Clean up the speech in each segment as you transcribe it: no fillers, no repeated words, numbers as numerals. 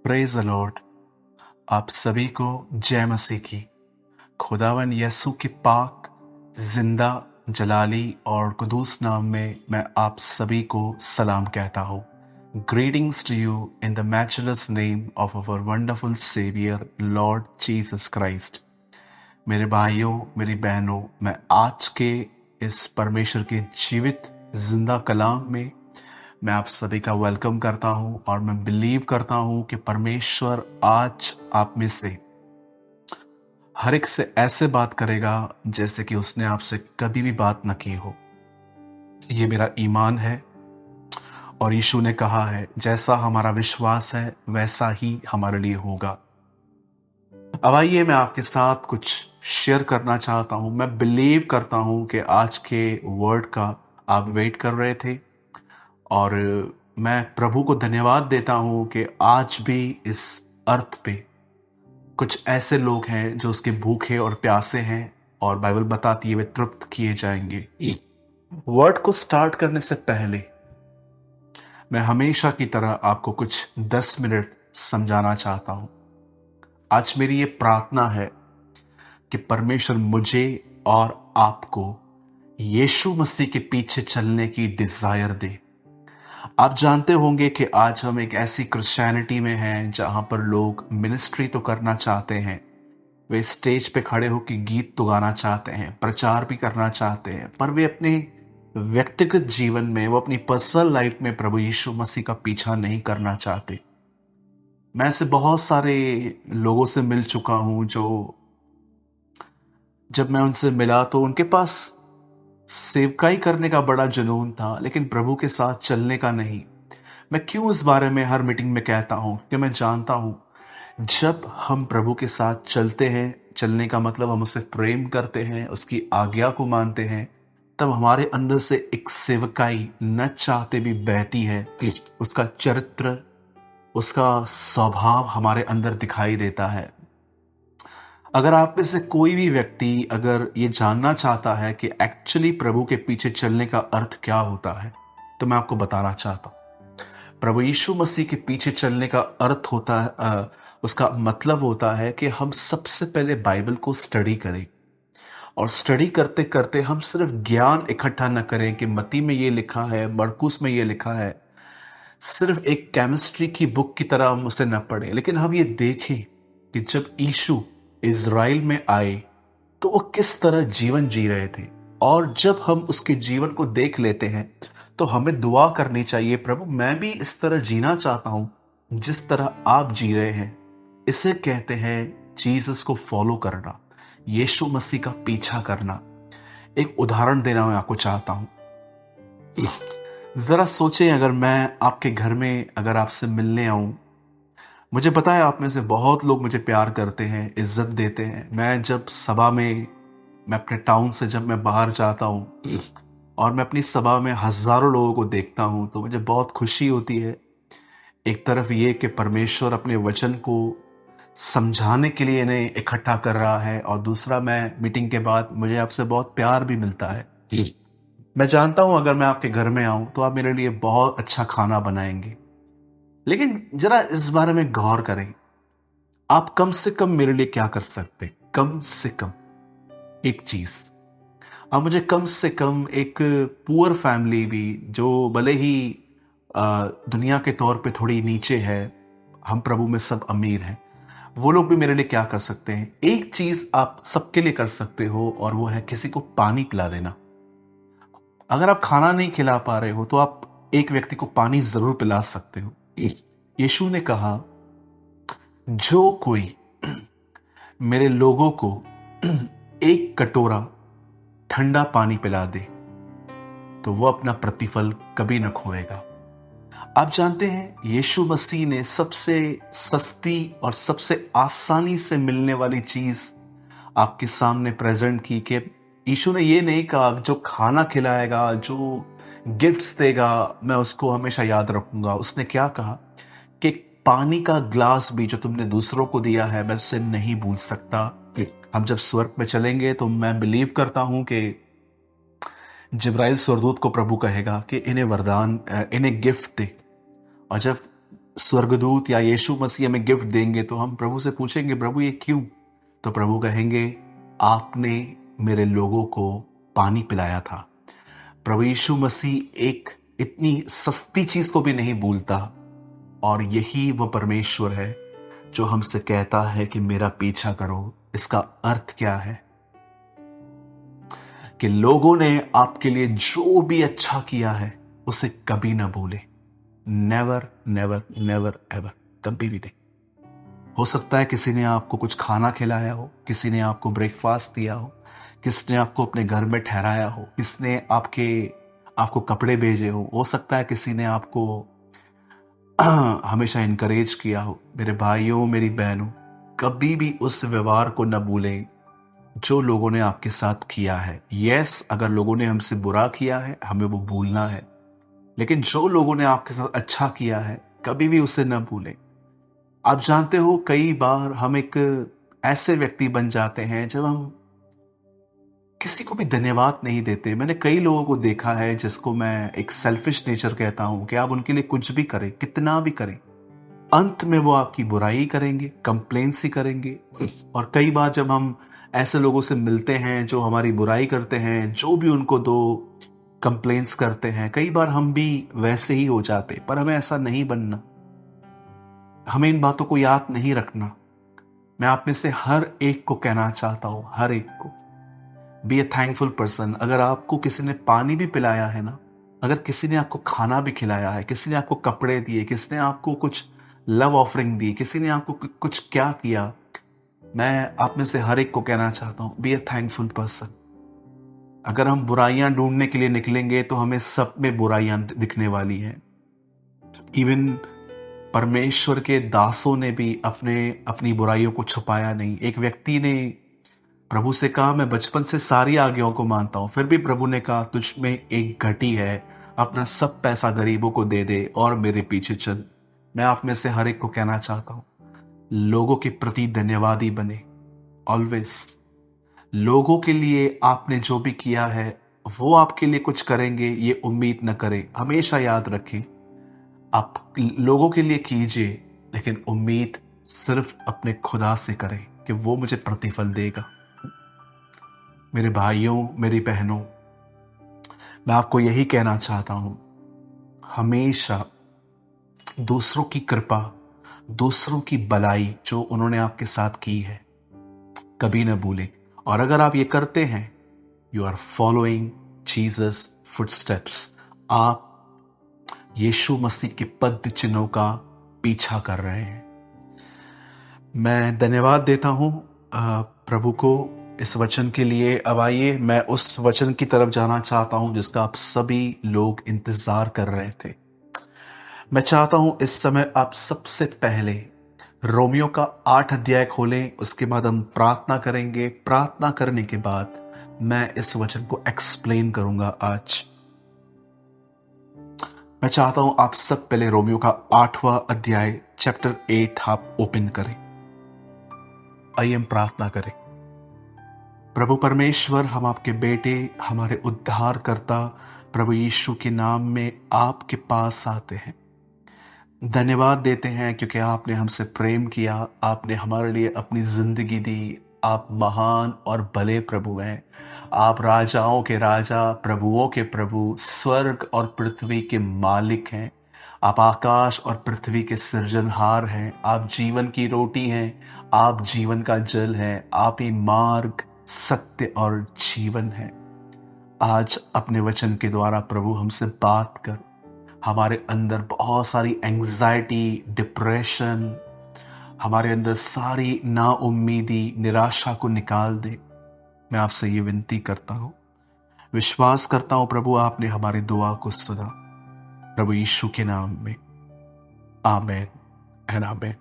Praise the Lord. आप सभी को जय मसीह की। खुदावन यसु की पाक जिंदा जलाली और कुदूस नाम में मैं आप सभी को सलाम कहता हूँ। Greetings to you in the matchless name of our wonderful saviour lord Jesus Christ. मेरे भाइयों, मेरी बहनों, मैं आज के इस परमेश्वर के जीवित जिंदा कलाम में मैं आप सभी का वेलकम करता हूं और मैं बिलीव करता हूं कि परमेश्वर आज आप में से हर एक से ऐसे बात करेगा जैसे कि उसने आपसे कभी भी बात न की हो। ये मेरा ईमान है और यीशु ने कहा है जैसा हमारा विश्वास है वैसा ही हमारे लिए होगा। अब आइए मैं आपके साथ कुछ शेयर करना चाहता हूं। मैं बिलीव करता हूं कि आज के वर्ड का आप वेट कर रहे थे और मैं प्रभु को धन्यवाद देता हूं कि आज भी इस अर्थ पे कुछ ऐसे लोग हैं जो उसके भूखे और प्यासे हैं और बाइबल बताती है वे तृप्त किए जाएंगे। वर्ड को स्टार्ट करने से पहले मैं हमेशा की तरह आपको कुछ 10 मिनट समझाना चाहता हूं। आज मेरी ये प्रार्थना है कि परमेश्वर मुझे और आपको यीशु मसीह के पीछे चलने की डिजायर दे। आप जानते होंगे कि आज हम एक ऐसी क्रिश्चियनिटी में हैं जहां पर लोग मिनिस्ट्री तो करना चाहते हैं, वे स्टेज पे खड़े होकर गीत तो गाना चाहते हैं, प्रचार भी करना चाहते हैं, पर वे अपने व्यक्तिगत जीवन में, वो अपनी पर्सनल लाइफ में प्रभु यीशु मसीह का पीछा नहीं करना चाहते। मैं ऐसे बहुत सारे लोगों से मिल चुका हूं जो जब मैं उनसे मिला तो उनके पास सेवकाई करने का बड़ा जुनून था, लेकिन प्रभु के साथ चलने का नहीं। मैं क्यों इस बारे में हर मीटिंग में कहता हूं कि मैं जानता हूं जब हम प्रभु के साथ चलते हैं, चलने का मतलब हम उसे प्रेम करते हैं, उसकी आज्ञा को मानते हैं, तब हमारे अंदर से एक सेवकाई न चाहते भी बहती है। उसका चरित्र, उसका स्वभाव हमारे अंदर दिखाई देता है। अगर आप में से कोई भी व्यक्ति अगर ये जानना चाहता है कि एक्चुअली प्रभु के पीछे चलने का अर्थ क्या होता है, तो मैं आपको बताना चाहता हूं। प्रभु यीशु मसीह के पीछे चलने का अर्थ होता है, उसका मतलब होता है कि हम सबसे पहले बाइबल को स्टडी करें और स्टडी करते करते हम सिर्फ ज्ञान इकट्ठा न करें कि मत्ती में ये लिखा है, मरकुस में ये लिखा है, सिर्फ एक केमिस्ट्री की बुक की तरह हम उसे न पढ़ें, लेकिन हम ये देखें कि जब यीशु इज़राइल में आए तो वो किस तरह जीवन जी रहे थे। और जब हम उसके जीवन को देख लेते हैं तो हमें दुआ करनी चाहिए, प्रभु मैं भी इस तरह जीना चाहता हूं जिस तरह आप जी रहे हैं। इसे कहते हैं जीसस को फॉलो करना, यीशु मसीह का पीछा करना। एक उदाहरण देना मैं आपको चाहता हूं। जरा सोचें, अगर मैं आपके घर में अगर आपसे मिलने आऊं, मुझे पता है आप में से बहुत लोग मुझे प्यार करते हैं, इज्जत देते हैं। मैं जब सभा में, मैं अपने टाउन से जब मैं बाहर जाता हूँ और मैं अपनी सभा में हजारों लोगों को देखता हूँ तो मुझे बहुत खुशी होती है। एक तरफ ये कि परमेश्वर अपने वचन को समझाने के लिए इन्हें इकट्ठा कर रहा है और दूसरा, मैं मीटिंग के बाद मुझे आपसे बहुत प्यार भी मिलता है। मैं जानता हूँ अगर मैं आपके घर में आऊँ तो आप मेरे लिए बहुत अच्छा खाना बनाएंगे, लेकिन जरा इस बारे में गौर करें, आप कम से कम मेरे लिए क्या कर सकते? कम से कम एक चीज, आप मुझे कम से कम एक पुअर फैमिली भी, जो भले ही दुनिया के तौर पे थोड़ी नीचे है, हम प्रभु में सब अमीर हैं, वो लोग भी मेरे लिए क्या कर सकते हैं? एक चीज आप सबके लिए कर सकते हो और वो है किसी को पानी पिला देना। अगर आप खाना नहीं खिला पा रहे हो तो आप एक व्यक्ति को पानी जरूर पिला सकते हो। यीशु ने कहा, जो कोई मेरे लोगों को एक कटोरा ठंडा पानी पिला दे तो वो अपना प्रतिफल कभी न खोएगा। आप जानते हैं यीशु मसीह ने सबसे सस्ती और सबसे आसानी से मिलने वाली चीज आपके सामने प्रेजेंट की कि यीशु ने ये नहीं कहा जो खाना खिलाएगा, जो गिफ्ट्स देगा, मैं उसको हमेशा याद रखूंगा। उसने क्या कहा कि पानी का ग्लास भी जो तुमने दूसरों को दिया है मैं उसे नहीं भूल सकता। हम जब स्वर्ग में चलेंगे तो मैं बिलीव करता हूं कि जिब्राइल स्वर्गदूत को प्रभु कहेगा कि इन्हें वरदान, इन्हें गिफ्ट दे, और जब स्वर्गदूत या यीशु मसीह हमें गिफ्ट देंगे तो हम प्रभु से पूछेंगे, प्रभु ये क्यों? तो प्रभु कहेंगे, आपने मेरे लोगों को पानी पिलाया था। प्रभु यीशु मसीह एक इतनी सस्ती चीज को भी नहीं भूलता, और यही वो परमेश्वर है जो हमसे कहता है कि मेरा पीछा करो। इसका अर्थ क्या है? कि लोगों ने आपके लिए जो भी अच्छा किया है उसे कभी ना भूले। नेवर नेवर नेवर एवर, कभी भी नहीं। हो सकता है किसी ने आपको कुछ खाना खिलाया हो, किसी ने आपको ब्रेकफास्ट दिया हो, किसी ने आपको अपने घर में ठहराया हो, किसने आपको कपड़े भेजे हो सकता है किसी ने आपको हमेशा इनकरेज किया हो। मेरे भाइयों, मेरी बहनों, कभी भी उस व्यवहार को न भूलें जो लोगों ने आपके साथ किया है। यस, अगर लोगों ने हमसे बुरा किया है हमें वो भूलना है, लेकिन जो लोगों ने आपके साथ अच्छा किया है कभी भी उसे न भूलें। आप जानते हो, कई बार हम एक ऐसे व्यक्ति बन जाते हैं जब हम किसी को भी धन्यवाद नहीं देते। मैंने कई लोगों को देखा है जिसको मैं एक सेल्फिश नेचर कहता हूं, कि आप उनके लिए कुछ भी करें, कितना भी करें, अंत में वो आपकी बुराई करेंगे, कंप्लेंट्स ही करेंगे। और कई बार जब हम ऐसे लोगों से मिलते हैं जो हमारी बुराई करते हैं, जो भी उनको दो कंप्लेंट्स करते हैं, कई बार हम भी वैसे ही हो जाते। पर हमें ऐसा नहीं बनना, हमें इन बातों को याद नहीं रखना। मैं आप में से हर एक को कहना चाहता हूं, हर एक को, बी ए थैंकफुल पर्सन। अगर आपको किसी ने पानी भी पिलाया है ना, अगर किसी ने आपको खाना भी खिलाया है, किसी ने आपको कपड़े दिए, किसी ने आपको कुछ लव ऑफरिंग दी, किसी ने आपको कुछ क्या किया, मैं आप में से हर एक को कहना चाहता हूं, बी ए थैंकफुल पर्सन। अगर हम बुराइयां ढूंढने के लिए निकलेंगे तो हमें सब में बुराइयां दिखने वाली हैं। इवन परमेश्वर के दासों ने भी अपनी बुराइयों को छुपाया नहीं। एक व्यक्ति ने प्रभु से कहा, मैं बचपन से सारी आज्ञाओं को मानता हूं, फिर भी प्रभु ने कहा, तुझ में एक घटी है, अपना सब पैसा गरीबों को दे दे और मेरे पीछे चल। मैं आप में से हर एक को कहना चाहता हूं, लोगों के प्रति धन्यवादी बने। ऑलवेज लोगों के लिए आपने जो भी किया है वो आपके लिए कुछ करेंगे ये उम्मीद न करें। हमेशा याद रखें, आप लोगों के लिए कीजिए, लेकिन उम्मीद सिर्फ अपने खुदा से करें कि वो मुझे प्रतिफल देगा। मेरे भाइयों, मेरी बहनों, मैं आपको यही कहना चाहता हूं, हमेशा दूसरों की कृपा, दूसरों की भलाई जो उन्होंने आपके साथ की है कभी ना भूलें। और अगर आप ये करते हैं, you are following Jesus footsteps. आप यीशु मसीह के पद चिन्हों का पीछा कर रहे हैं। मैं धन्यवाद देता हूं प्रभु को इस वचन के लिए। अब आइए, मैं उस वचन की तरफ जाना चाहता हूं जिसका आप सभी लोग इंतजार कर रहे थे। मैं चाहता हूं इस समय आप सबसे पहले रोमियो का 8 अध्याय खोलें, उसके बाद हम प्रार्थना करेंगे। प्रार्थना करने के बाद मैं इस वचन को एक्सप्लेन करूंगा आज। मैं चाहता हूं आप सब पहले रोमियो का 8वां अध्याय चैप्टर 8 आप ओपन करें। आइए हम प्रार्थना करें। प्रभु परमेश्वर, हम आपके बेटे, हमारे उद्धारकर्ता प्रभु यीशु के नाम में आपके पास आते हैं। धन्यवाद देते हैं क्योंकि आपने हमसे प्रेम किया, आपने हमारे लिए अपनी जिंदगी दी। आप महान और भले प्रभु हैं। आप राजाओं के राजा, प्रभुओं के प्रभु, स्वर्ग और पृथ्वी के मालिक हैं। आप आकाश और पृथ्वी के सृजनहार हैं। आप जीवन की रोटी हैं, आप जीवन का जल हैं। आप ही मार्ग, सत्य और जीवन है। आज अपने वचन के द्वारा प्रभु हमसे बात कर, हमारे अंदर बहुत सारी एंग्जाइटी, डिप्रेशन, हमारे अंदर सारी नाउम्मीदी, निराशा को निकाल दे। मैं आपसे ये विनती करता हूँ, विश्वास करता हूँ प्रभु आपने हमारी दुआ को सुना। प्रभु यीशु के नाम में आमेन एंड आमेन।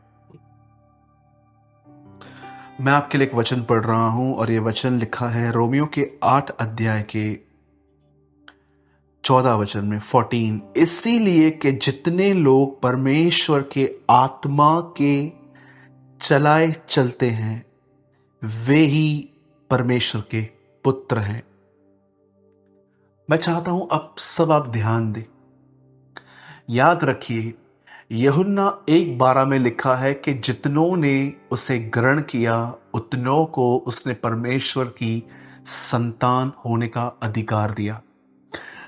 मैं आपके लिए एक वचन पढ़ रहा हूं और ये वचन लिखा है रोमियो के 8 अध्याय के 14 वचन में 14। इसीलिए कि जितने लोग परमेश्वर के आत्मा के चलाए चलते हैं वे ही परमेश्वर के पुत्र हैं। मैं चाहता हूं अब सब आप ध्यान दें। याद रखिए यूहन्ना 1:12 में लिखा है कि जितनों ने उसे ग्रहण किया उतनों को उसने परमेश्वर की संतान होने का अधिकार दिया।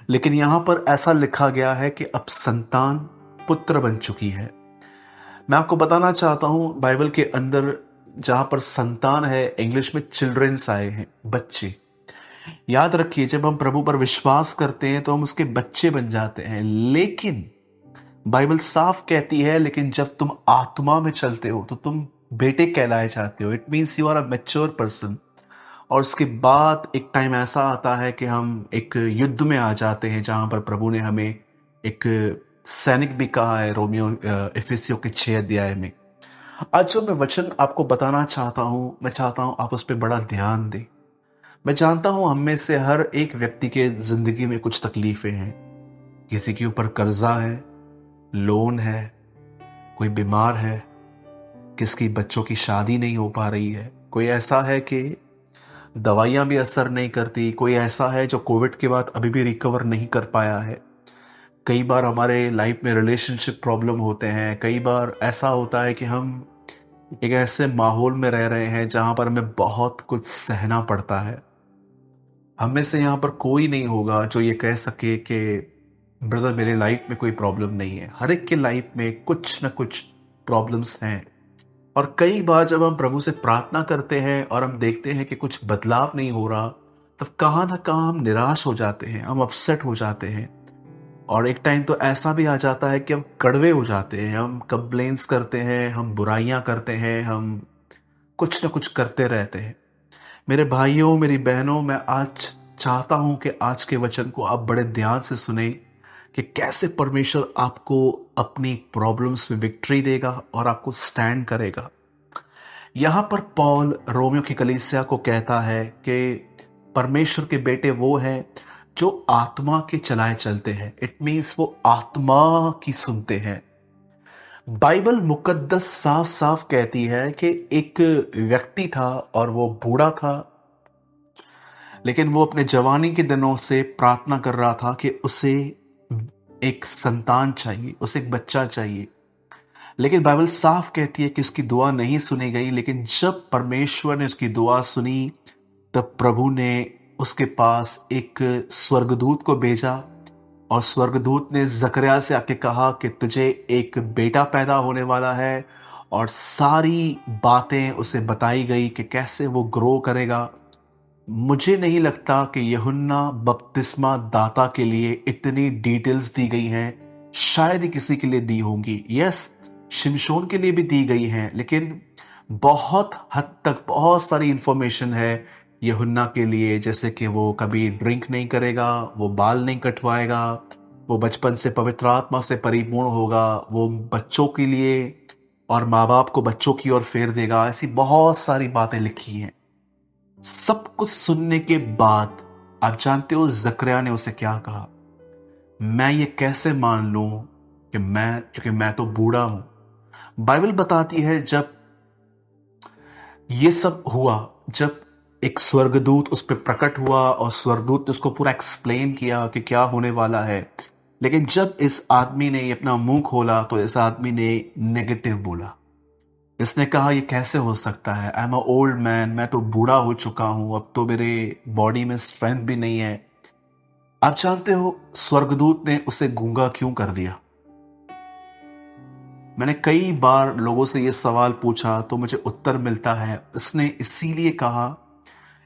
लेकिन यहां पर ऐसा लिखा गया है कि अब संतान पुत्र बन चुकी है। मैं आपको बताना चाहता हूं, बाइबल के अंदर जहां पर संतान है, इंग्लिश में चिल्ड्रंस आए हैं, बच्चे। याद रखिए, जब हम प्रभु पर विश्वास करते हैं तो हम उसके बच्चे बन जाते हैं। लेकिन बाइबल साफ कहती है, लेकिन जब तुम आत्मा में चलते हो तो तुम बेटे कहलाए जाते हो। It means you are a mature person. और उसके बाद एक टाइम ऐसा आता है कि हम एक युद्ध में आ जाते हैं, जहां पर प्रभु ने हमें एक सैनिक भी कहा है, रोमियो इफिसियों के 6 अध्याय में। आज जो मैं वचन आपको बताना चाहता हूं, मैं चाहता हूं आप उस पर बड़ा ध्यान दें। मैं जानता हूं हम में से हर एक व्यक्ति के जिंदगी में कुछ तकलीफें हैं। किसी के ऊपर कर्जा है, लोन है, कोई बीमार है, किसकी बच्चों की शादी नहीं हो पा रही है, कोई ऐसा है कि दवाइयां भी असर नहीं करती, कोई ऐसा है जो कोविड के बाद अभी भी रिकवर नहीं कर पाया है। कई बार हमारे लाइफ में रिलेशनशिप प्रॉब्लम होते हैं। कई बार ऐसा होता है कि हम एक ऐसे माहौल में रह रहे हैं जहां पर हमें बहुत कुछ सहना पड़ता है। हम में से यहाँ पर कोई नहीं होगा जो ये कह सके कि ब्रदर मेरे लाइफ में कोई प्रॉब्लम नहीं है। हर एक के लाइफ में कुछ ना कुछ प्रॉब्लम्स हैं। और कई बार जब हम प्रभु से प्रार्थना करते हैं और हम देखते हैं कि कुछ बदलाव नहीं हो रहा, तब कहाँ ना कहाँ हम निराश हो जाते हैं, हम अपसेट हो जाते हैं। और एक टाइम तो ऐसा भी आ जाता है कि हम कड़वे हो जाते हैं, हम कंप्लेंट्स करते हैं, हम बुराइयां करते हैं, हम कुछ ना कुछ करते रहते हैं। मेरे भाइयों, मेरी बहनों, मैं आज चाहता हूं कि आज के वचन को आप बड़े ध्यान से सुने कि कैसे परमेश्वर आपको अपनी प्रॉब्लम्स में विक्ट्री देगा और आपको स्टैंड करेगा। यहां पर पौल रोमियो की कलीसिया को कहता है कि परमेश्वर के बेटे वो हैं जो आत्मा के चलाए चलते हैं। इट मीन्स वो आत्मा की सुनते हैं। बाइबल मुकद्दस साफ साफ कहती है कि एक व्यक्ति था और वो बूढ़ा था, लेकिन वो अपने जवानी के दिनों से प्रार्थना कर रहा था कि उसे एक संतान चाहिए, उसे एक बच्चा चाहिए। लेकिन बाइबल साफ कहती है कि उसकी दुआ नहीं सुनी गई। लेकिन जब परमेश्वर ने उसकी दुआ सुनी, तब प्रभु ने उसके पास एक स्वर्गदूत को भेजा और स्वर्गदूत ने जकरिया से आके कहा कि तुझे एक बेटा पैदा होने वाला है। और सारी बातें उसे बताई गई कि कैसे वो ग्रो करेगा। मुझे नहीं लगता कि यूहन्ना बपतिस्मा दाता के लिए इतनी डिटेल्स दी गई हैं। शायद ही किसी के लिए दी होंगी। यस, शिमशोन के लिए भी दी गई हैं, लेकिन बहुत हद तक बहुत सारी इंफॉर्मेशन है यूहन्ना के लिए, जैसे कि वो कभी ड्रिंक नहीं करेगा, वो बाल नहीं कटवाएगा, वो बचपन से पवित्र आत्मा से परिपूर्ण होगा, वो बच्चों के लिए और माँ बाप को बच्चों की ओर फेर देगा। ऐसी बहुत सारी बातें लिखी हैं। सब कुछ सुनने के बाद आप जानते हो जकरिया ने उसे क्या कहा? मैं ये कैसे मान लूं कि क्योंकि मैं तो बूढ़ा हूं। बाइबल बताती है जब ये सब हुआ, जब एक स्वर्गदूत उस पर प्रकट हुआ और स्वर्गदूत ने उसको पूरा एक्सप्लेन किया कि क्या होने वाला है। लेकिन जब इस आदमी ने अपना मुंह खोला तो इस आदमी ने नेगेटिव बोला। इसने कहा ये कैसे हो सकता है, I am a old man, मैं तो बूढ़ा हो चुका हूं, अब तो मेरे बॉडी में स्ट्रेंथ भी नहीं है। आप जानते हो स्वर्गदूत ने उसे गूंगा क्यों कर दिया? मैंने कई बार लोगों से ये सवाल पूछा तो मुझे उत्तर मिलता है इसने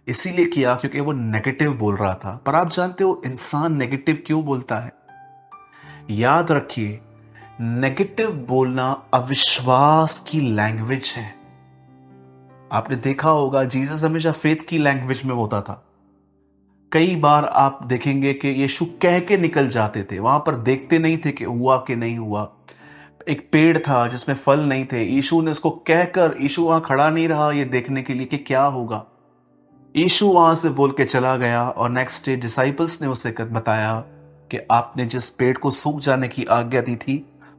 इसीलिए किया क्योंकि वो नेगेटिव बोल रहा था। पर आप जानते हो इंसान नेगेटिव क्यों बोलता है? याद रखिए, नेगेटिव बोलना अविश्वास की लैंग्वेज है। आपने देखा होगा जीसस हमेशा फेथ की लैंग्वेज में होता था। कई बार आप देखेंगे कि यीशु कह के निकल जाते थे, वहां पर देखते नहीं थे कि हुआ कि नहीं हुआ। एक पेड़ था जिसमें फल नहीं थे, यीशु ने उसको कहकर, यीशु वहां खड़ा नहीं रहा ये देखने के लिए कि क्या होगा। यीशु वहां से बोल के चला गया और नेक्स्ट डे डिसाइपल्स ने उसे बताया कि आपने जिस पेड़ को सूख जाने की आज्ञा दी थी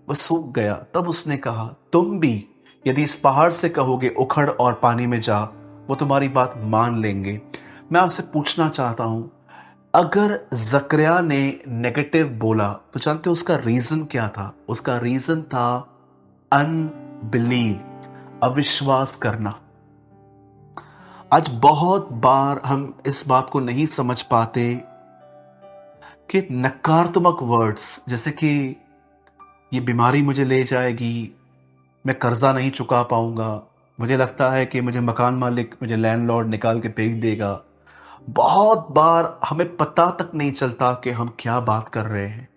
वह सूख गया। तब उसने कहा तुम भी यदि इस पहाड़ से कहोगे उखड़ और पानी में जा, वो तुम्हारी बात मान लेंगे। मैं आपसे पूछना चाहता हूं, अगर जकरिया ने नेगेटिव बोला तो जानते हो उसका रीजन क्या था? उसका रीजन था अनबिलीव, अविश्वास करना। आज बहुत बार हम इस बात को नहीं समझ पाते कि नकारात्मक वर्ड्स, जैसे कि ये बीमारी मुझे ले जाएगी, मैं कर्जा नहीं चुका पाऊंगा, मुझे लगता है कि मुझे मकान मालिक, मुझे लैंडलॉर्ड निकाल के फेंक देगा। बहुत बार हमें पता तक नहीं चलता कि हम क्या बात कर रहे हैं।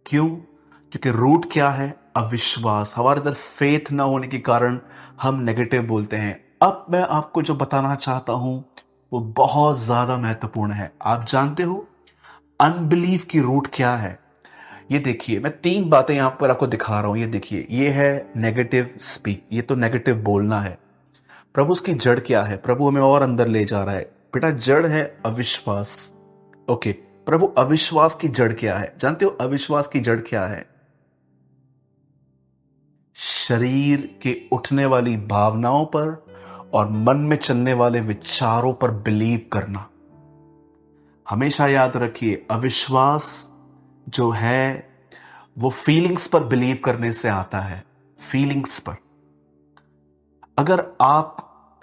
क्यों? क्योंकि रूट क्या है? अविश्वास। हमारे अंदर फेथ ना होने के कारण हम नेगेटिव बोलते हैं। अब मैं आपको जो बताना चाहता हूं वो बहुत ज्यादा महत्वपूर्ण है। आप जानते हो अनबिलीफ की रूट क्या है? ये देखिए, मैं 3 बातें यहां पर आपको दिखा रहा हूं। ये देखिए, ये है नेगेटिव स्पीक, ये तो नेगेटिव बोलना है। प्रभु उसकी जड़ क्या है? प्रभु हमें और अंदर ले जा रहा है। बेटा, जड़ है अविश्वास। ओके, प्रभु अविश्वास की जड़ क्या है? जानते हो अविश्वास की जड़ क्या है? शरीर के उठने वाली भावनाओं पर और मन में चलने वाले विचारों पर बिलीव करना। हमेशा याद रखिए, अविश्वास जो है वो फीलिंग्स पर बिलीव करने से आता है। फीलिंग्स पर अगर आप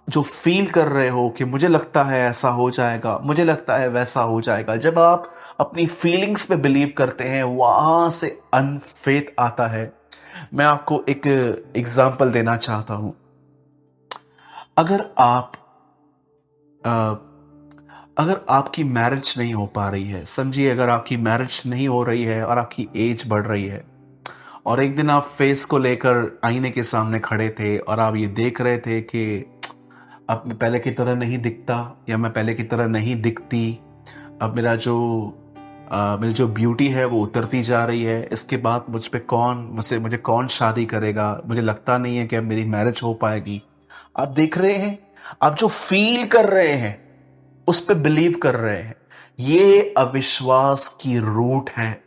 जो फील कर रहे हो कि मुझे लगता है ऐसा हो जाएगा, मुझे लगता है वैसा हो जाएगा, जब आप अपनी फीलिंग्स पे बिलीव करते हैं वहां से अनफेथ आता है। मैं आपको एक एग्जांपल देना चाहता हूं। अगर आप अगर आपकी मैरिज नहीं हो पा रही है, समझिए अगर आपकी मैरिज नहीं हो रही है और आपकी एज बढ़ रही है, और एक दिन आप फेस को लेकर आईने के सामने खड़े थे और आप ये देख रहे थे कि अब मैं पहले की तरह नहीं दिखता या मैं पहले की तरह नहीं दिखती, अब मेरी जो ब्यूटी है वो उतरती जा रही है, इसके बाद मुझे कौन शादी करेगा, मुझे लगता नहीं है कि अब मेरी मैरिज हो पाएगी। आप देख रहे हैं, आप जो फील कर रहे हैं उस पर बिलीव कर रहे हैं। ये अविश्वास की रूट है।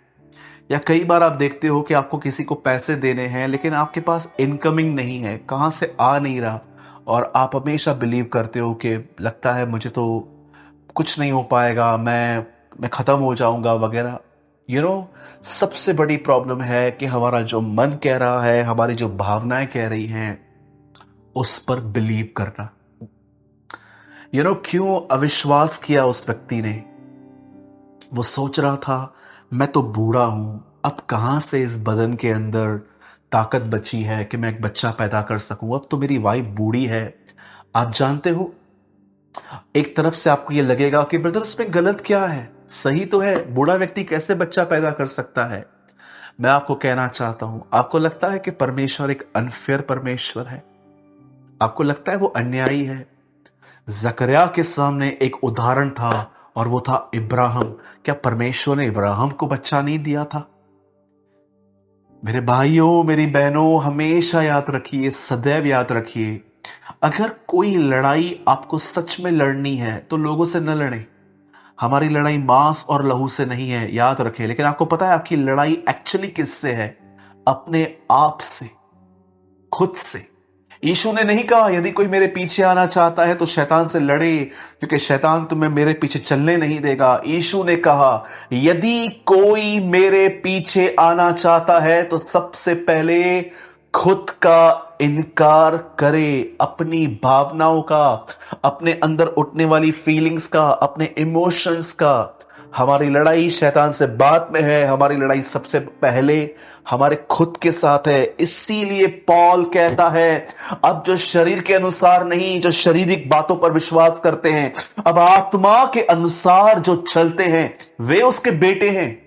या कई बार आप देखते हो कि आपको किसी को पैसे देने हैं लेकिन आपके पास इनकमिंग नहीं है, कहां से आ नहीं रहा, और आप हमेशा बिलीव करते हो कि लगता है मुझे तो कुछ नहीं हो पाएगा, मैं खत्म हो जाऊंगा वगैरह। सबसे बड़ी प्रॉब्लम है कि हमारा जो मन कह रहा है, हमारी जो भावनाएं कह रही हैं, उस पर बिलीव करना। क्यों अविश्वास किया उस व्यक्ति ने? वो सोच रहा था मैं तो बूढ़ा हूं, अब कहां से इस बदन के अंदर ताकत बची है कि मैं एक बच्चा पैदा कर सकूं, अब तो मेरी वाइफ बूढ़ी है। आप जानते हो, एक तरफ से आपको ये लगेगा कि ब्रदर इसमें गलत क्या है, सही तो है, बूढ़ा व्यक्ति कैसे बच्चा पैदा कर सकता है। मैं आपको कहना चाहता हूं, आपको लगता है कि परमेश्वर एक अनफेयर परमेश्वर है? आपको लगता है वो अन्यायी है? जकरिया के सामने एक उदाहरण था और वो था इब्राहिम। क्या परमेश्वर ने इब्राहिम को बच्चा नहीं दिया था? मेरे भाइयों, मेरी बहनों, हमेशा याद रखिए, सदैव याद रखिए, अगर कोई लड़ाई आपको सच में लड़नी है तो लोगों से न लड़े। हमारी लड़ाई मांस और लहू से नहीं है, याद रखें। लेकिन आपको पता है आपकी लड़ाई एक्चुअली किससे है? अपने आप से, खुद से। यीशु ने नहीं कहा यदि कोई मेरे पीछे आना चाहता है तो शैतान से लड़े, क्योंकि शैतान तुम्हें मेरे पीछे चलने नहीं देगा। यीशु ने कहा यदि कोई मेरे पीछे आना चाहता है तो सबसे पहले खुद का इनकार करे, अपनी भावनाओं का, अपने अंदर उठने वाली फीलिंग्स का, अपने इमोशंस का। हमारी लड़ाई शैतान से बाद में है, हमारी लड़ाई सबसे पहले हमारे खुद के साथ है। इसीलिए पॉल कहता है अब जो शरीर के अनुसार नहीं, जो शारीरिक बातों पर विश्वास करते हैं, अब आत्मा के अनुसार जो चलते हैं वे उसके बेटे हैं।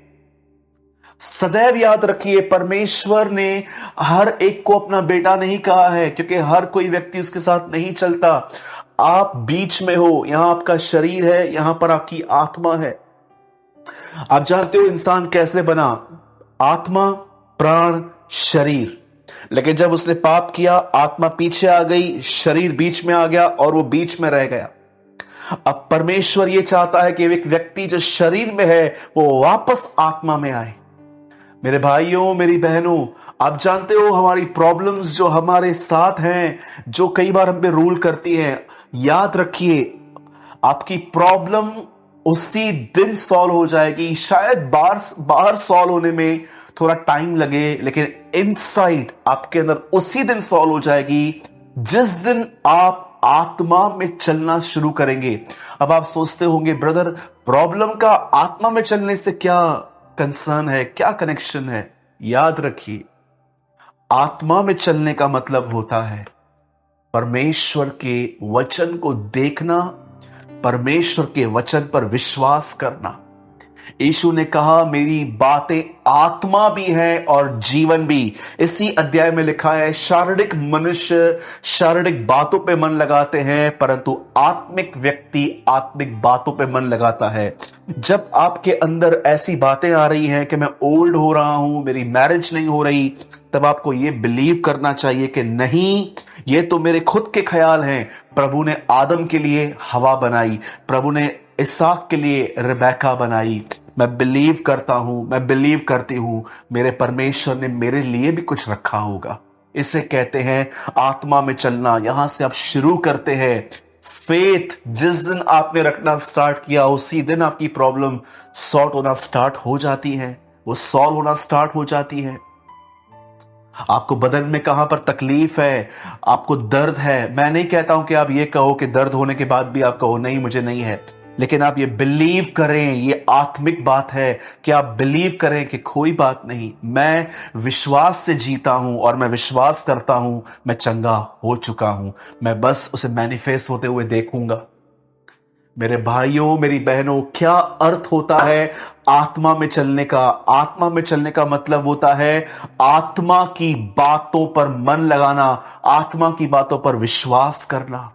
सदैव याद रखिए, परमेश्वर ने हर एक को अपना बेटा नहीं कहा है, क्योंकि हर कोई व्यक्ति उसके साथ नहीं चलता। आप बीच में हो, यहां आपका शरीर है, यहां पर आपकी आत्मा है। आप जानते हो इंसान कैसे बना? आत्मा, प्राण, शरीर। लेकिन जब उसने पाप किया, आत्मा पीछे आ गई, शरीर बीच में आ गया और वो बीच में रह गया। अब परमेश्वर ये चाहता है कि एक व्यक्ति जो शरीर में है वो वापस आत्मा में आए। मेरे भाइयों, मेरी बहनों, आप जानते हो हमारी प्रॉब्लम्स जो हमारे साथ हैं, जो कई बार हम पे रूल करती हैं, याद रखिए आपकी प्रॉब्लम उसी दिन सॉल्व हो जाएगी। शायद बाहर बाहर सॉल्व होने में थोड़ा टाइम लगे, लेकिन इनसाइड आपके अंदर उसी दिन सॉल्व हो जाएगी जिस दिन आप आत्मा में चलना शुरू करेंगे। अब आप सोचते होंगे, ब्रदर प्रॉब्लम का आत्मा में चलने से क्या कंसर्न है, क्या कनेक्शन है? याद रखिए, आत्मा में चलने का मतलब होता है परमेश्वर के वचन को देखना, परमेश्वर के वचन पर विश्वास करना। यीशु ने कहा मेरी बातें आत्मा भी है और जीवन भी। इसी अध्याय में लिखा है शारीरिक मनुष्य शारीरिक बातों पे मन लगाते हैं, परंतु आत्मिक व्यक्ति आत्मिक बातों पे मन लगाता है। जब आपके अंदर ऐसी बातें आ रही हैं कि मैं ओल्ड हो रहा हूं, मेरी मैरिज नहीं हो रही, तब आपको यह बिलीव करना चाहिए कि नहीं, ये तो मेरे खुद के ख्याल हैं। प्रभु ने आदम के लिए हवा बनाई, प्रभु ने इसहाक के लिए रिबेका बनाई। मैं बिलीव करता हूं, मैं बिलीव करती हूं, मेरे परमेश्वर ने मेरे लिए भी कुछ रखा होगा। इसे कहते हैं आत्मा में चलना। यहां से आप शुरू करते हैं फेथ। जिस दिन आपने रखना स्टार्ट किया उसी दिन आपकी प्रॉब्लम सॉर्ट होना स्टार्ट हो जाती है, वो सॉल्व होना स्टार्ट हो जाती है। आपको बदन में कहां पर तकलीफ है, आपको दर्द है, मैं नहीं कहता हूं कि आप ये कहो कि दर्द होने के बाद भी आप कहो नहीं मुझे नहीं है, लेकिन आप ये बिलीव करें, ये आत्मिक बात है कि आप बिलीव करें कि कोई बात नहीं, मैं विश्वास से जीता हूं और मैं विश्वास करता हूं मैं चंगा हो चुका हूं, मैं बस उसे मैनिफेस्ट होते हुए देखूंगा। मेरे भाइयों मेरी बहनों, क्या अर्थ होता है आत्मा में चलने का? आत्मा में चलने का मतलब होता है आत्मा की बातों पर मन लगाना, आत्मा की बातों पर विश्वास करना।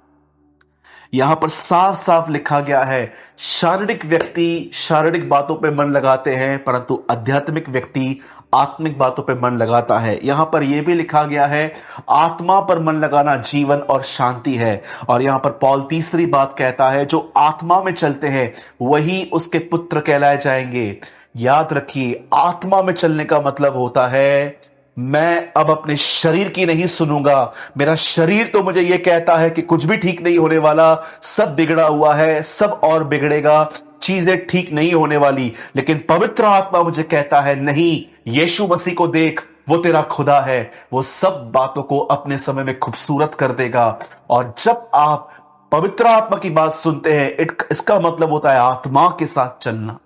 यहां पर साफ साफ लिखा गया है शारीरिक व्यक्ति शारीरिक बातों पे मन लगाते हैं, परंतु आध्यात्मिक व्यक्ति आत्मिक बातों पे मन लगाता है। यहां पर यह भी लिखा गया है आत्मा पर मन लगाना जीवन और शांति है। और यहां पर पौल तीसरी बात कहता है जो आत्मा में चलते हैं वही उसके पुत्र कहलाए जाएंगे। याद रखिए, आत्मा में चलने का मतलब होता है मैं अब अपने शरीर की नहीं सुनूंगा। मेरा शरीर तो मुझे यह कहता है कि कुछ भी ठीक नहीं होने वाला, सब बिगड़ा हुआ है, सब और बिगड़ेगा, चीजें ठीक नहीं होने वाली। लेकिन पवित्र आत्मा मुझे कहता है नहीं, यीशु मसीह को देख, वो तेरा खुदा है, वो सब बातों को अपने समय में खूबसूरत कर देगा। और जब आप पवित्र आत्मा की बात सुनते हैं, इसका मतलब होता है आत्मा के साथ चलना।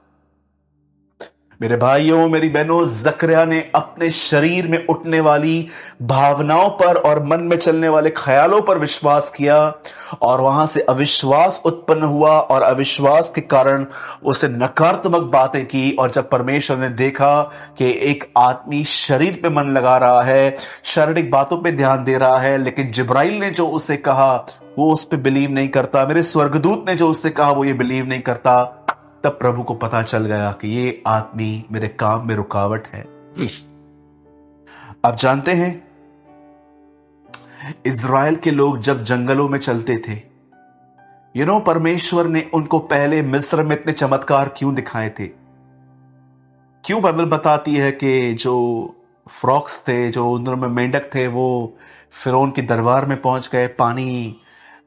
मेरे भाइयों मेरी बहनों, जकरिया ने अपने शरीर में उठने वाली भावनाओं पर और मन में चलने वाले ख्यालों पर विश्वास किया और वहां से अविश्वास उत्पन्न हुआ और अविश्वास के कारण उसे नकारात्मक बातें की। और जब परमेश्वर ने देखा कि एक आदमी शरीर पे मन लगा रहा है, शारीरिक बातों पे ध्यान दे रहा है, लेकिन जिब्राइल ने जो उसे कहा वो उस पर बिलीव नहीं करता, मेरे स्वर्गदूत ने जो उससे कहा वो ये बिलीव नहीं करता, तब प्रभु को पता चल गया कि ये आदमी मेरे काम में रुकावट है। आप जानते हैं इज़राइल के लोग जब जंगलों में चलते थे, परमेश्वर ने उनको पहले मिस्र में इतने चमत्कार क्यों दिखाए थे? क्यों बाइबल बताती है कि जो फ्रॉक्स थे, जो उनमें मेंढक थे, वो फिरौन के दरबार में पहुंच गए, पानी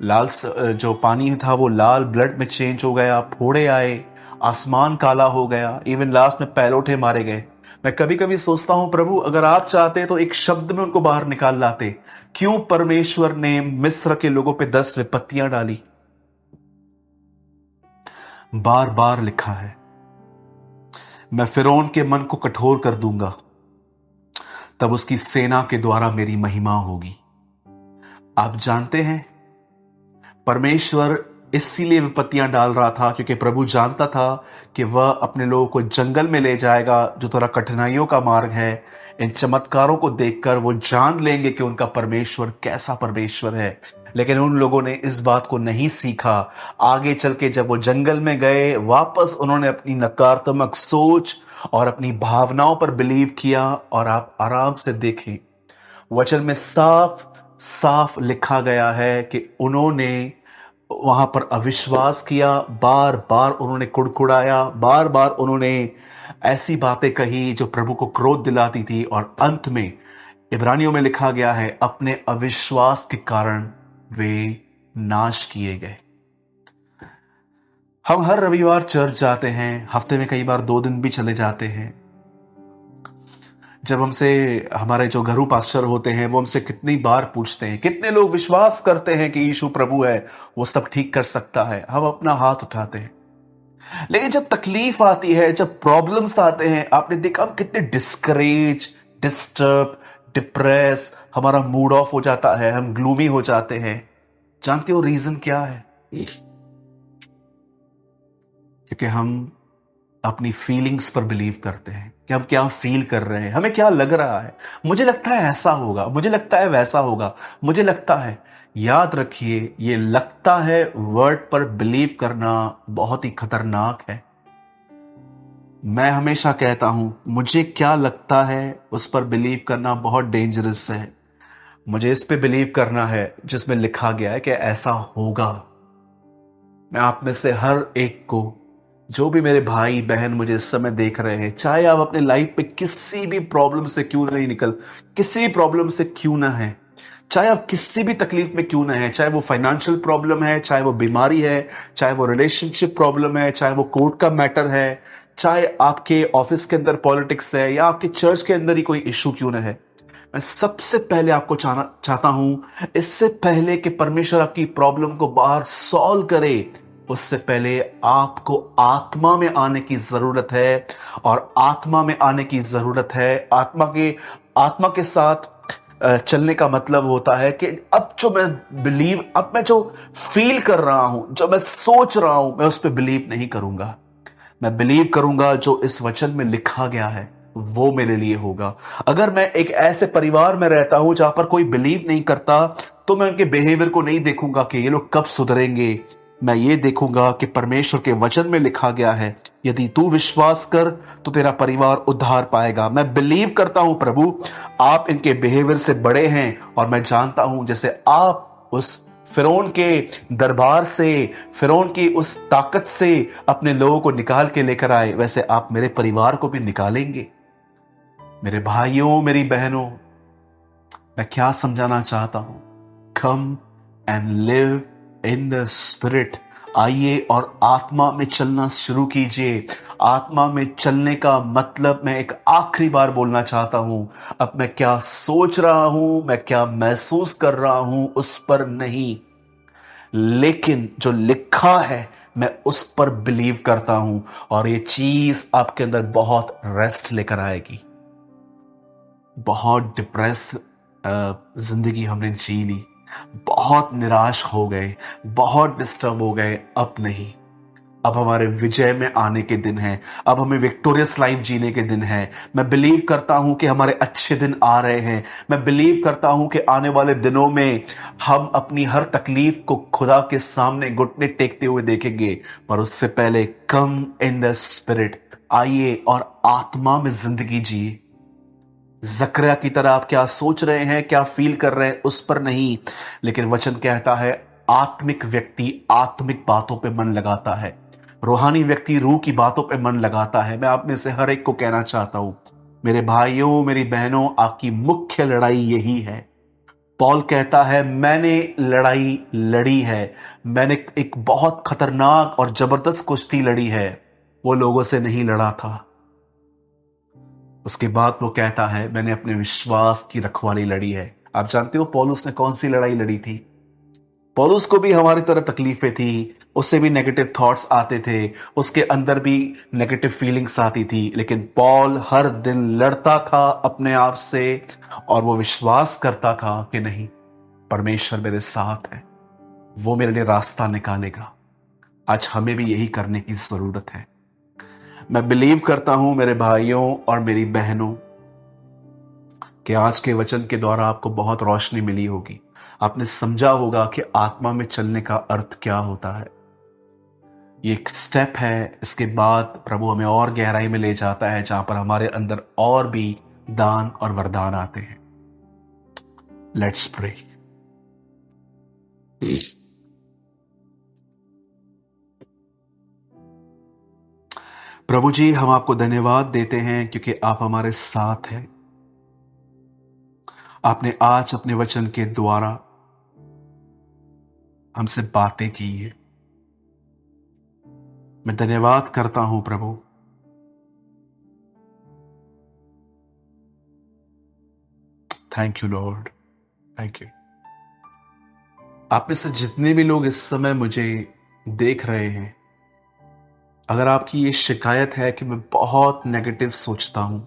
लाल, जो पानी था वो लाल ब्लड में चेंज हो गया, फोड़े आए, आसमान काला हो गया, इवन लास्ट में पैरोठे मारे गए। मैं कभी कभी सोचता हूं प्रभु अगर आप चाहते तो एक शब्द में उनको बाहर निकाल लाते। क्यों परमेश्वर ने मिस्र के लोगों पे 10 विपत्तियां डाली? बार बार लिखा है मैं फिरौन के मन को कठोर कर दूंगा, तब उसकी सेना के द्वारा मेरी महिमा होगी। आप जानते हैं परमेश्वर इसीलिए विपत्तियां डाल रहा था क्योंकि प्रभु जानता था कि वह अपने लोगों को जंगल में ले जाएगा जो थोड़ा कठिनाइयों का मार्ग है। इन चमत्कारों को देखकर वो जान लेंगे कि उनका परमेश्वर कैसा परमेश्वर है। लेकिन उन लोगों ने इस बात को नहीं सीखा। आगे चल के जब वो जंगल में गए, वापस उन्होंने अपनी नकारात्मक सोच और अपनी भावनाओं पर बिलीव किया। और आप आराम से देखें, वचन में साफ साफ लिखा गया है कि उन्होंने वहां पर अविश्वास किया, बार बार उन्होंने कुड़कुड़ाया, बार बार उन्होंने ऐसी बातें कही जो प्रभु को क्रोध दिलाती थी। और अंत में इब्रानियों में लिखा गया है अपने अविश्वास के कारण वे नाश किए गए। हम हर रविवार चर्च जाते हैं, हफ्ते में कई बार 2 दिन भी चले जाते हैं। जब हमसे हमारे जो घरू पास्टर होते हैं वो हमसे कितनी बार पूछते हैं, कितने लोग विश्वास करते हैं कि यीशु प्रभु है, वो सब ठीक कर सकता है, हम अपना हाथ उठाते हैं। लेकिन जब तकलीफ आती है, जब प्रॉब्लम्स आते हैं, आपने देखा हम कितने डिस्करेज, डिस्टर्ब, डिप्रेस, हमारा मूड ऑफ हो जाता है, हम ग्लूमी हो जाते हैं। जानते हो रीजन क्या है? क्योंकि हम अपनी फीलिंग्स पर बिलीव करते हैं कि हम क्या फील कर रहे हैं, हमें क्या लग रहा है। मुझे लगता है ऐसा होगा, मुझे लगता है वैसा होगा, मुझे लगता है। याद रखिए, ये लगता है वर्ड पर बिलीव करना बहुत ही खतरनाक है। मैं हमेशा कहता हूं, मुझे क्या लगता है उस पर बिलीव करना बहुत डेंजरस है। मुझे इस पे बिलीव करना है जिसमें लिखा गया है कि ऐसा होगा। मैं आप में से हर एक को, जो भी मेरे भाई बहन मुझे इस समय देख रहे हैं, चाहे आप अपने लाइफ पे किसी भी प्रॉब्लम से क्यों नहीं निकल, किसी भी प्रॉब्लम से क्यों ना है, चाहे आप किसी भी तकलीफ में क्यों ना है, चाहे वो फाइनेंशियल प्रॉब्लम है, चाहे वो बीमारी है, चाहे वो रिलेशनशिप प्रॉब्लम है, चाहे वो कोर्ट का मैटर है, चाहे आपके ऑफिस के अंदर पॉलिटिक्स है, या आपके चर्च के अंदर ही कोई इशू क्यों ना है, मैं सबसे पहले आपको चाहता हूं, इससे पहले कि परमेश्वर आपकी प्रॉब्लम को बाहर सॉल्व करे, उससे पहले आपको आत्मा में आने की जरूरत है। और आत्मा में आने की जरूरत है, आत्मा के साथ चलने का मतलब होता है कि अब मैं जो फील कर रहा हूं, जो मैं सोच रहा हूं, मैं उस पर बिलीव नहीं करूंगा। मैं बिलीव करूंगा जो इस वचन में लिखा गया है वो मेरे लिए होगा। अगर मैं एक ऐसे परिवार में रहता हूं जहां पर कोई बिलीव नहीं करता, तो मैं उनके बिहेवियर को नहीं देखूंगा कि ये लोग कब सुधरेंगे। मैं ये देखूंगा कि परमेश्वर के वचन में लिखा गया है, यदि तू विश्वास कर तो तेरा परिवार उद्धार पाएगा। मैं बिलीव करता हूं प्रभु, आप इनके बिहेवियर से बड़े हैं, और मैं जानता हूं जैसे आप उस फिरौन के दरबार से, फिरौन की उस ताकत से अपने लोगों को निकाल के लेकर आए, वैसे आप मेरे परिवार को भी निकालेंगे। मेरे भाइयों, मेरी बहनों, मैं क्या समझाना चाहता हूं? Come and live in the spirit. आइए और आत्मा में चलना शुरू कीजिए। आत्मा में चलने का मतलब, मैं एक आखिरी बार बोलना चाहता हूं, अब मैं क्या सोच रहा हूं, मैं क्या महसूस कर रहा हूं, उस पर नहीं, लेकिन जो लिखा है मैं उस पर बिलीव करता हूं, और ये चीज आपके अंदर बहुत रेस्ट लेकर आएगी। बहुत डिप्रेस जिंदगी हमने जी ली, बहुत निराश हो गए, बहुत डिस्टर्ब हो गए। अब नहीं, अब हमारे विजय में आने के दिन हैं, अब हमें विक्टोरियस लाइफ जीने के दिन हैं। मैं बिलीव करता हूं कि हमारे अच्छे दिन आ रहे हैं। मैं बिलीव करता हूं कि आने वाले दिनों में हम अपनी हर तकलीफ को खुदा के सामने घुटने टेकते हुए देखेंगे। पर उससे पहले कम इन द स्पिरिट, आइए और आत्मा में जिंदगी जिए। जकरिया की तरह आप क्या सोच रहे हैं, क्या फील कर रहे हैं, उस पर नहीं, लेकिन वचन कहता है आत्मिक व्यक्ति आत्मिक बातों पे मन लगाता है, रूहानी व्यक्ति रूह की बातों पे मन लगाता है। मैं आप में से हर एक को कहना चाहता हूं, मेरे भाइयों, मेरी बहनों, आपकी मुख्य लड़ाई यही है। पॉल कहता है, मैंने लड़ाई लड़ी है, मैंने एक बहुत खतरनाक और जबरदस्त कुश्ती लड़ी है, वो लोगों से नहीं लड़ा था। उसके बाद वो कहता है, मैंने अपने विश्वास की रखवाली लड़ी है। आप जानते हो पौलुस ने कौन सी लड़ाई लड़ी थी? पौलुस को भी हमारी तरह तकलीफें थी, उससे भी नेगेटिव थॉट्स आते थे, उसके अंदर भी नेगेटिव फीलिंग्स आती थी, लेकिन पॉल हर दिन लड़ता था अपने आप से, और वो विश्वास करता था कि नहीं, परमेश्वर मेरे साथ है, वो मेरे लिए रास्ता निकालेगा। आज हमें भी यही करने की जरूरत है। मैं बिलीव करता हूं मेरे भाइयों और मेरी बहनों कि आज के वचन के द्वारा आपको बहुत रोशनी मिली होगी। आपने समझा होगा कि आत्मा में चलने का अर्थ क्या होता है। ये एक स्टेप है, इसके बाद प्रभु हमें और गहराई में ले जाता है, जहां पर हमारे अंदर और भी दान और वरदान आते हैं। Let's pray. प्रभु जी, हम आपको धन्यवाद देते हैं क्योंकि आप हमारे साथ हैं। आपने आज अपने वचन के द्वारा हमसे बातें की है। मैं धन्यवाद करता हूं प्रभु। Thank you lord, thank you. आप में से जितने भी लोग इस समय मुझे देख रहे हैं, अगर आपकी ये शिकायत है कि मैं बहुत नेगेटिव सोचता हूं,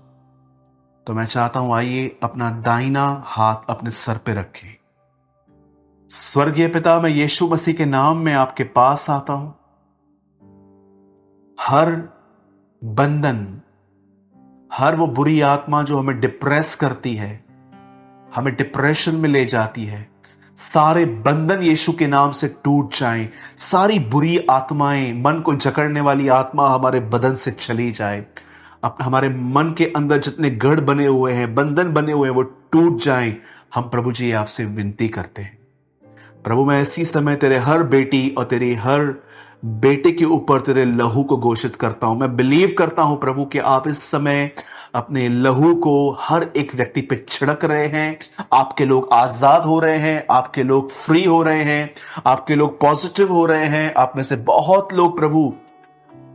तो मैं चाहता हूं आइए अपना दाहिना हाथ अपने सर पे रखें। स्वर्गीय पिता, मैं यीशु मसीह के नाम में आपके पास आता हूं। हर बंधन, हर वो बुरी आत्मा जो हमें डिप्रेस करती है, हमें डिप्रेशन में ले जाती है, सारे बंधन यीशु के नाम से टूट जाएं। सारी बुरी आत्माएं, मन को जकड़ने वाली आत्मा हमारे बदन से चली जाए। अब हमारे मन के अंदर जितने गढ़ बने हुए हैं, बंधन बने हुए हैं, वो टूट जाएं। हम प्रभु जी आपसे विनती करते हैं। प्रभु, मैं इसी समय तेरे हर बेटी और तेरी हर बेटे के ऊपर तेरे लहू को घोषित करता हूं। मैं बिलीव करता हूं प्रभु कि आप इस समय अपने लहू को हर एक व्यक्ति पे छिड़क रहे हैं। आपके लोग आजाद हो रहे हैं, आपके लोग फ्री हो रहे हैं, आपके लोग पॉजिटिव हो रहे हैं। आप में से बहुत लोग प्रभु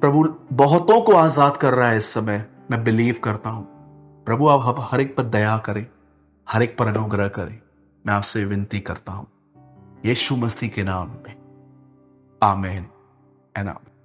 प्रभु बहुतों को आजाद कर रहा है इस समय। मैं बिलीव करता हूं प्रभु, आप हर एक पर दया करें, हर एक पर अनुग्रह करें। मैं आपसे विनती करता हूं यीशु मसीह के नाम में, आमीन एंड आमीन।